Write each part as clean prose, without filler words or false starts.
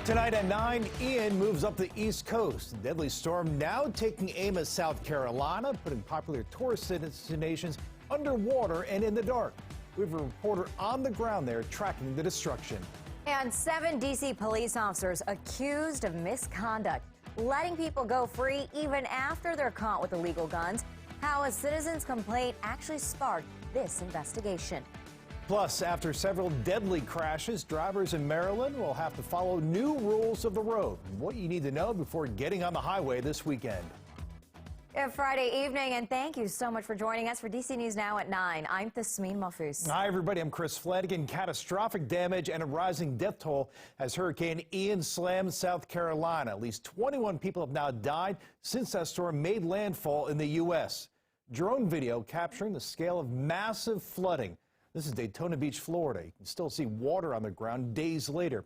Tonight at 9, Ian moves up the East Coast. The deadly storm now taking aim at South Carolina, putting popular tourist destinations underwater and in the dark. We have a reporter on the ground there tracking the destruction. And 7 D.C. police officers accused of misconduct, letting people go free even after they're caught with illegal guns. How a citizen's complaint actually sparked this investigation. Plus, after several deadly crashes, drivers in Maryland will have to follow new rules of the road. What you need to know before getting on the highway this weekend. It's Friday evening, and thank you so much for joining us for DC News Now at 9. I'm Tasmin Mahfouz. Hi, everybody. I'm Chris Flanagan. Catastrophic damage and a rising death toll as Hurricane Ian slammed South Carolina. At least 21 people have now died since that storm made landfall in the U.S. Drone video capturing the scale of massive flooding. This is Daytona Beach, Florida. You can still see water on the ground days later.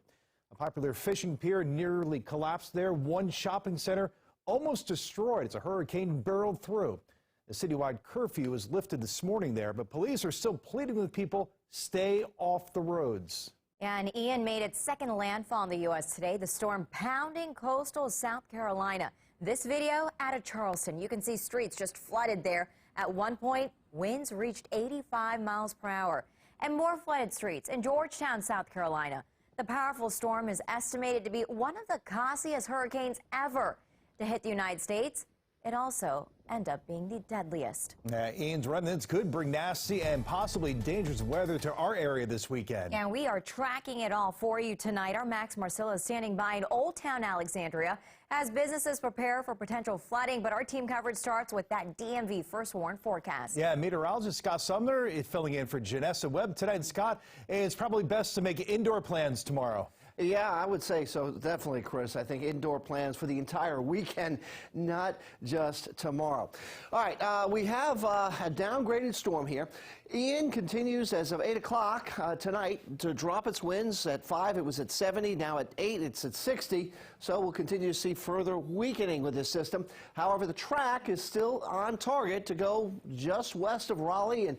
A popular fishing pier nearly collapsed there. One shopping center almost destroyed as a hurricane barreled through. The citywide curfew was lifted this morning there, but police are still pleading with people, stay off the roads. And Ian made its second landfall in the U.S. today, the storm pounding coastal South Carolina. This video out of Charleston. You can see streets just flooded there. At one point, winds reached 85 miles per hour. And more flooded streets in Georgetown, South Carolina. The powerful storm is estimated to be one of the costliest hurricanes ever to hit the United States. It also ended up being the deadliest. Ian's remnants could bring nasty and possibly dangerous weather to our area this weekend. And we are tracking it all for you tonight. Our Max Marcilla is standing by in Old Town Alexandria as businesses prepare for potential flooding. But our team coverage starts with that DMV First Warn forecast. Yeah, meteorologist Scott Sumner is filling in for Janessa Webb tonight. And Scott, it's probably best to make indoor plans tomorrow. Yeah, I would say so. Definitely, Chris. I think indoor plans for the entire weekend, not just tomorrow. All right, we have a downgraded storm here. Ian continues as of 8 o'clock tonight to drop its winds. At 5, it was at 70. Now at 8, it's at 60. So we'll continue to see further weakening with this system. However, the track is still on target to go just west of Raleigh and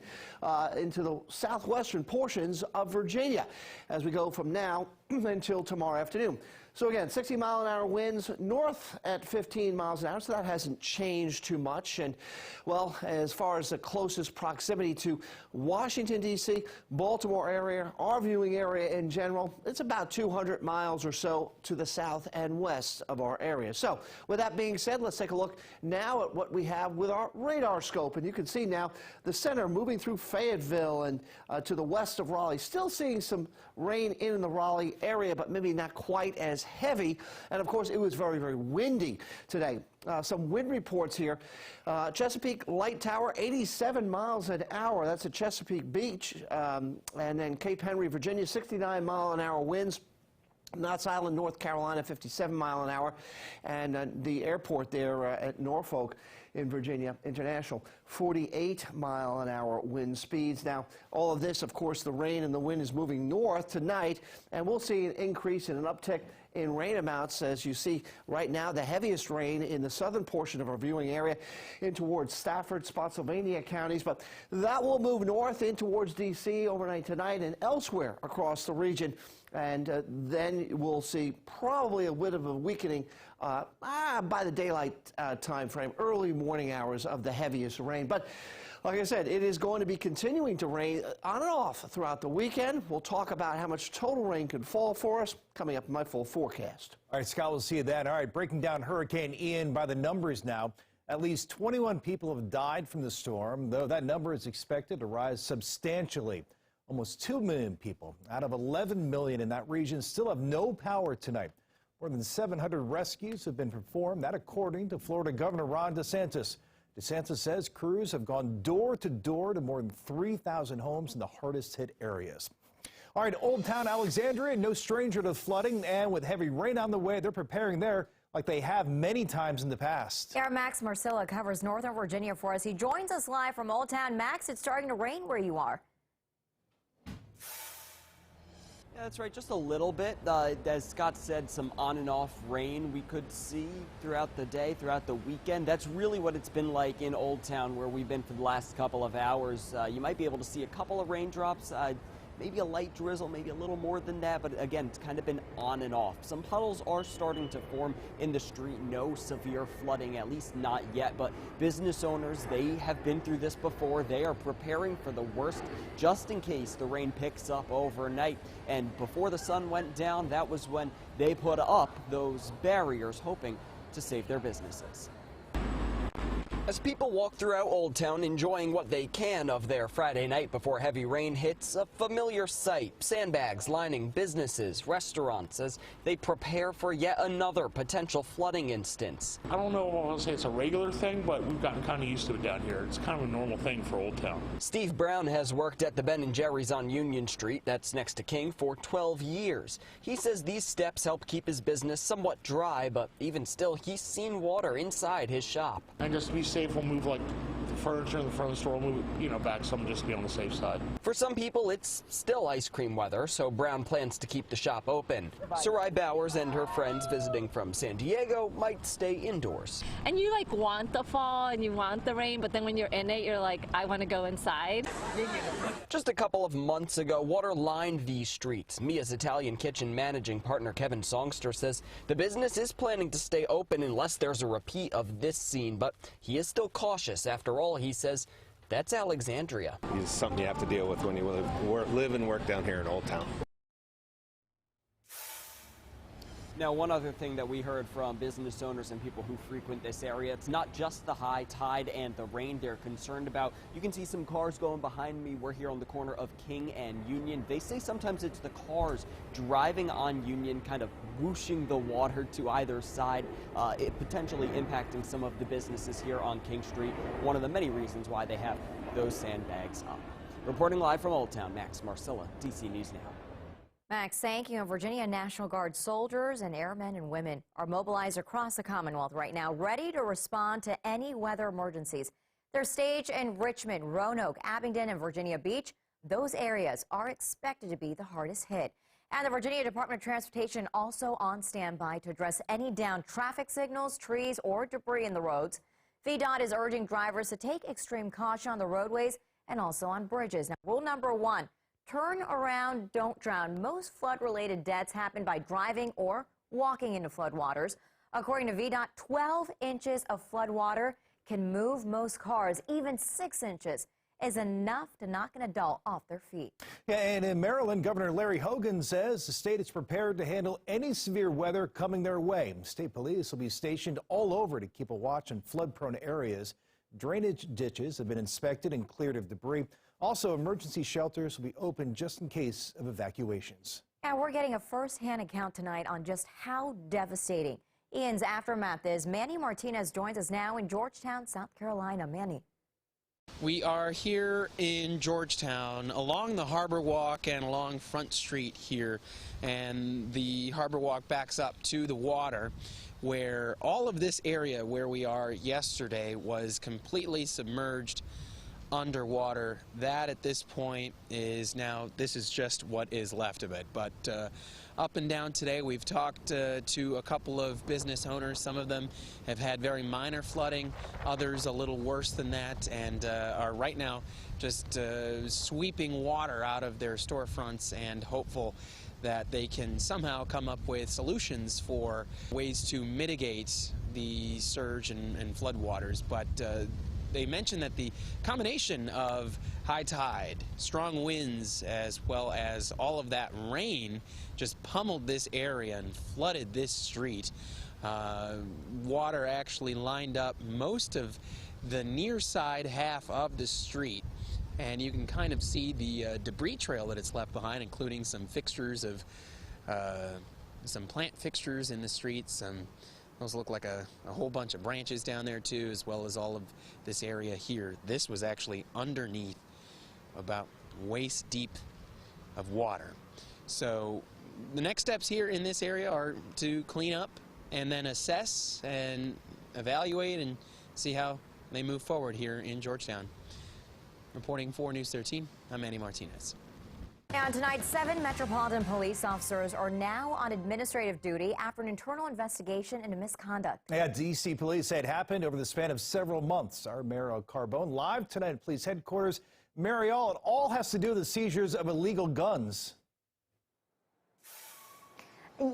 into the southwestern portions of Virginia as we go from now until tomorrow afternoon. So again, 60-mile-an-hour winds, north at 15 miles an hour, so that hasn't changed too much. And, well, as far as the closest proximity to Washington, D.C., Baltimore area, our viewing area in general, it's about 200 miles or so to the south and west of our area. So, with that being said, let's take a look now at what we have with our radar scope. And you can see now the center moving through Fayetteville and to the west of Raleigh. Still seeing some rain in the Raleigh area, but maybe not quite as heavy. And of course, it was very, very windy today. Some wind reports here. Chesapeake Light Tower, 87 miles an hour. That's at Chesapeake Beach. And then Cape Henry, Virginia, 69-mile-an-hour winds. Knott's Island, North Carolina, 57 mile an hour. And the airport there at Norfolk in Virginia International, 48-mile-an-hour wind speeds. Now, all of this, of course, the rain and the wind is moving north tonight, and we'll see an increase and an uptick in rain amounts. As you see right now, the heaviest rain in the southern portion of our viewing area in towards Stafford, Spotsylvania counties, but that will move north in towards D.C. overnight tonight and elsewhere across the region. And then we'll see probably a bit of a weakening by the daylight time frame, early morning hours of the heaviest rain. But like I said, it is going to be continuing to rain on and off throughout the weekend. We'll talk about how much total rain could fall for us coming up in my full forecast. All right, Scott, we'll see you then. All right, breaking down Hurricane Ian by the numbers now. At least 21 people have died from the storm, though that number is expected to rise substantially. Almost 2 million people out of 11 million in that region still have no power tonight. More than 700 rescues have been performed, that according to Florida Governor Ron DeSantis. DeSantis says crews have gone door to door to more than 3,000 homes in the hardest hit areas. All right, Old Town Alexandria, no stranger to flooding, and with heavy rain on the way, they're preparing there like they have many times in the past. Our Max Marcilla covers Northern Virginia for us. He joins us live from Old Town. Max, it's starting to rain where you are. Yeah, that's right, just a little bit. As Scott said, some on and off rain we could see throughout the day, throughout the weekend. That's really what it's been like in Old Town, where we've been for the last couple of hours. You might be able to see a couple of raindrops maybe a light drizzle, maybe a little more than that, but again, it's kind of been on and off. Some puddles are starting to form in the street. No severe flooding, at least not yet, but business owners, they have been through this before. They are preparing for the worst just in case the rain picks up overnight. And before the sun went down, that was when they put up those barriers, hoping to save their businesses. As people walk throughout Old Town enjoying what they can of their Friday night before heavy rain hits, a familiar sight. Sandbags lining businesses, restaurants as they prepare for yet another potential flooding instance. I don't know if I want to say it's a regular thing, but we've gotten kind of used to it down here. It's kind of a normal thing for Old Town. Steve Brown has worked at the Ben & Jerry's on Union Street, that's next to King, for 12 years. He says these steps help keep his business somewhat dry, but even still, he's seen water inside his shop. And just to be safe, we'll move like the furniture in the front of the store, we'll move it, back some just to be on the safe side. For some people, it's still ice cream weather, so Brown plans to keep the shop open. Sarai Bowers and her friends visiting from San Diego might stay indoors. And you want the fall and you want the rain, but then when you're in it, you're like, I want to go inside. Just a couple of months ago, water lined these streets. Mia's Italian Kitchen managing partner Kevin Songster says the business is planning to stay open unless there's a repeat of this scene, but he is still cautious. After all, he says, that's Alexandria. It's something you have to deal with when you live and work down here in Old Town. Now, one other thing that we heard from business owners and people who frequent this area, it's not just the high tide and the rain they're concerned about. You can see some cars going behind me. We're here on the corner of King and Union. They say sometimes it's the cars driving on Union, kind of whooshing the water to either side, it potentially impacting some of the businesses here on King Street. One of the many reasons why they have those sandbags up. Reporting live from Old Town, Max Marcilla, DC News Now. Max, thank you. Virginia National Guard soldiers and airmen and women are mobilized across the Commonwealth right now, ready to respond to any weather emergencies. They're staged in Richmond, Roanoke, Abingdon, and Virginia Beach. Those areas are expected to be the hardest hit. And the Virginia Department of Transportation also on standby to address any downed traffic signals, trees, or debris in the roads. VDOT is urging drivers to take extreme caution on the roadways and also on bridges. Now, rule number 1. Turn around, don't drown. Most flood-related deaths happen by driving or walking into floodwaters. According to VDOT, 12 inches of floodwater can move most cars. Even 6 inches is enough to knock an adult off their feet. Yeah, and in Maryland, Governor Larry Hogan says the state is prepared to handle any severe weather coming their way. State police will be stationed all over to keep a watch on flood-prone areas. Drainage ditches have been inspected and cleared of debris. Also, emergency shelters will be open just in case of evacuations. And we're getting a first-hand account tonight on just how devastating Ian's aftermath is. Manny Martinez joins us now in Georgetown, South Carolina. Manny. We are here in Georgetown along the Harbor Walk and along Front Street here, and the Harbor Walk backs up to the water, where all of this area where we are yesterday was completely submerged underwater. That at this point is now, this is just what is left of it. But up and down today, we've talked to a couple of business owners. Some of them have had very minor flooding, others a little worse than that, and are right now just sweeping water out of their storefronts and hopeful that they can somehow come up with solutions for ways to mitigate the surge and floodwaters. But they mentioned that the combination of high tide, strong winds, as well as all of that rain just pummeled this area and flooded this street. Water actually lined up most of the near side half of the street, and you can kind of see the debris trail that it's left behind, including some fixtures of some plant fixtures in the streets. Those look like a whole bunch of branches down there too, as well as all of this area here. This was actually underneath about waist deep of water. So the next steps here in this area are to clean up and then assess and evaluate and see how they move forward here in Georgetown. Reporting for News 13, I'm Manny Martinez. And tonight, 7 Metropolitan Police officers are now on administrative duty after an internal investigation into misconduct. Yeah, D.C. police say it happened over the span of several months. Our Mara Carbone live tonight at police headquarters. Mariel, it all has to do with the seizures of illegal guns.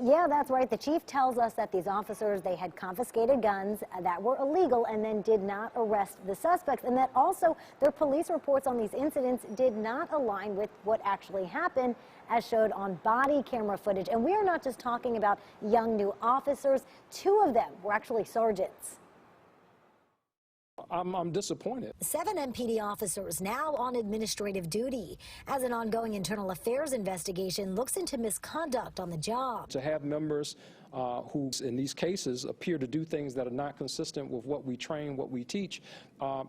Yeah, that's right. The chief tells us that these officers, they had confiscated guns that were illegal and then did not arrest the suspects, and that also their police reports on these incidents did not align with what actually happened, as showed on body camera footage. And we are not just talking about young new officers. 2 of them were actually sergeants. I'm disappointed. 7 MPD officers now on administrative duty as an ongoing internal affairs investigation looks into misconduct on the job. To have members who, in these cases, appear to do things that are not consistent with what we train, what we teach,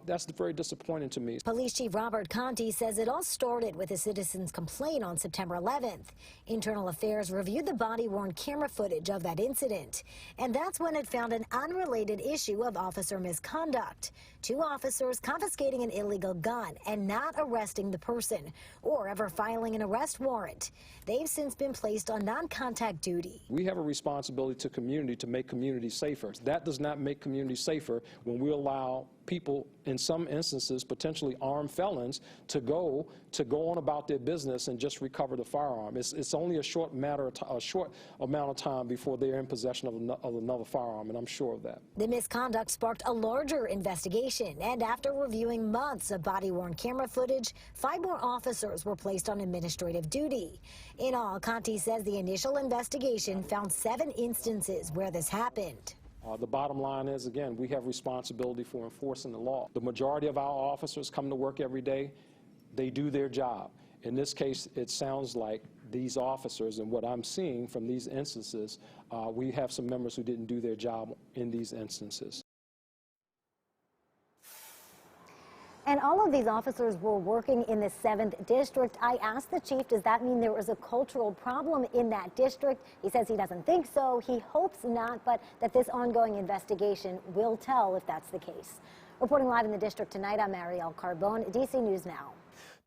that's very disappointing to me. Police Chief Robert Conti says it all started with a citizen's complaint on September 11th. Internal Affairs reviewed the body-worn camera footage of that incident, and that's when it found an unrelated issue of officer misconduct. 2 officers confiscating an illegal gun and not arresting the person or ever filing an arrest warrant. They've since been placed on non-contact duty. We have a responsibility to community to make communities safer. That does not make communities safer when we allow people, in some instances, potentially armed felons, to go on about their business and just recover the firearm. It's only a short amount of time before they're in possession of another firearm, and I'm sure of that. The misconduct sparked a larger investigation, and after reviewing months of body-worn camera footage, 5 more officers were placed on administrative duty. In all, Conti says the initial investigation found 7 instances where this happened. The bottom line is, again, we have responsibility for enforcing the law. The majority of our officers come to work every day. They do their job. In this case, it sounds like these officers, and what I'm seeing from these instances, we have some members who didn't do their job in these instances. And all of these officers were working in the 7th district. I asked the chief, does that mean there was a cultural problem in that district? He says he doesn't think so. He hopes not, but that this ongoing investigation will tell if that's the case. Reporting live in the district tonight, I'm Mariel Carbone, DC News Now.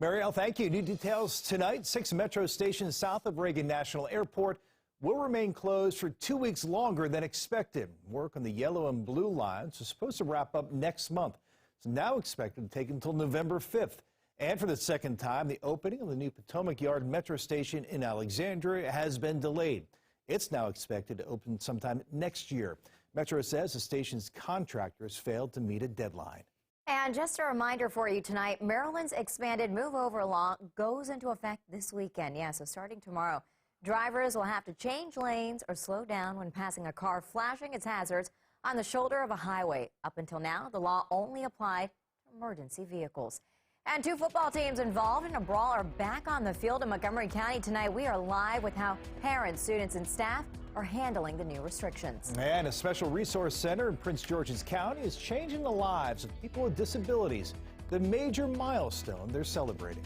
Mariel, thank you. New details tonight. 6 metro stations south of Reagan National Airport will remain closed for 2 weeks longer than expected. Work on the yellow and blue lines is supposed to wrap up next month. It's now expected to take until November 5th. And for the second time, the opening of the new Potomac Yard Metro Station in Alexandria has been delayed. It's now expected to open sometime next year. Metro says the station's contractors failed to meet a deadline. And just a reminder for you tonight, Maryland's expanded move-over law goes into effect this weekend. Yeah, so starting tomorrow, drivers will have to change lanes or slow down when passing a car flashing its hazards on the shoulder of a highway. Up until now, the law only applied to emergency vehicles. And 2 football teams involved in a brawl are back on the field in Montgomery County tonight. We are live with how parents, students, and staff are handling the new restrictions. And a special resource center in Prince George's County is changing the lives of people with disabilities. The major milestone they're celebrating.